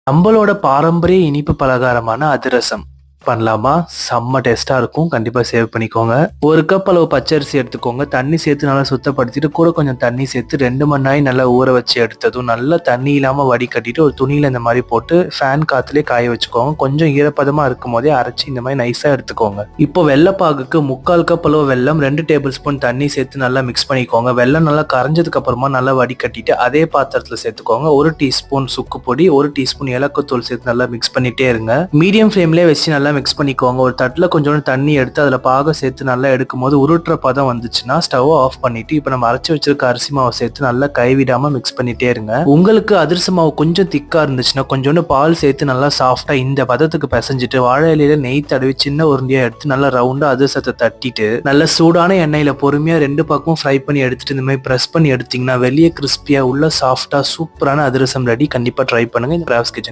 நம்மளோட பாரம்பரிய இனிப்பு பலகாரமான அதிரசம் பண்ணலாமா? செம்ம டேஸ்டா இருக்கும். கண்டிப்பா சேவ் பண்ணிக்கோங்க. 1 கப் அளவு பச்சரிசி எடுத்துக்கோங்க. தண்ணி சேர்த்து நல்லா சுத்தப்படுத்திட்டு கூட கொஞ்சம் தண்ணி சேர்த்து 2 மணி நேரம் நல்லா ஊற வச்சு எடுத்ததும் நல்லா தண்ணி இல்லாம வடிகட்டிட்டு ஒரு துணியில இந்த மாதிரி போட்டு ஃபேன் காத்துலயே காய வச்சுக்கோங்க. கொஞ்சம் ஈரப்பதமா இருக்கும் போதே அரைச்சி இந்த மாதிரி நைஸா எடுத்துக்கோங்க. இப்போ வெள்ளைப்பாகுக்கு 3/4 கப் அளவு வெல்லம் 2 டேபிள் ஸ்பூன் தண்ணி சேர்த்து நல்லா மிக்ஸ் பண்ணிக்கோங்க. வெல்லம் நல்லா கரைஞ்சதுக்கு அப்புறமா நல்லா வடிகட்டிட்டு அதே பாத்திரத்துல சேர்த்துக்கோங்க. 1 டீஸ்பூன் சுக்கு பொடி, 1 டீஸ்பூன் ஏலக்காய் சேர்த்து நல்லா மிக்ஸ் பண்ணிட்டே இருங்க. மீடியம் ஃப்ளேம்லயே வச்சு நல்லா மிக்ஸ் பண்ணிக்கோங்க. ஒரு தட்டுல கொஞ்சோண்டு தண்ணி எடுத்து அதுல பாக சேர்த்து நல்லா எடுக்கும் போது உருட்டுற பதம் வந்துச்சுன்னா ஸ்டவ் ஆஃப் பண்ணிட்டு இப்ப நம்ம அரைச்சு வச்சிருக்க அரிசி மாவை சேர்த்து நல்லா கைவிடாம மிக்ஸ் பண்ணிட்டே இருங்க. உங்களுக்கு அதிரச மாவு கொஞ்சம் திக்கா இருந்துச்சுன்னா கொஞ்சோண்டு பால் சேர்த்து நல்லா சாஃப்டா இந்த பதத்துக்கு பிசைஞ்சிட்டு வாழை இலையில நெய் தடவி சின்ன உருண்டையா எடுத்து நல்லா ரவுண்டா அதிரசத்தை தட்டிட்டு நல்ல சூடான எண்ணெயில பொறுமையா 2 பக்கமும் ஃப்ரை பண்ணி எடுத்துட்டு இந்த மாதிரி பிரஸ் பண்ணி எடுத்தீங்கன்னா வெளியே கிறிஸ்பியா உள்ள சாஃப்டா சூப்பரான அதிரசம் ரெடி. கண்டிப்பா ட்ரை பண்ணுங்க. இந்த கிராஃப்ட்ஸ் கிச்சன்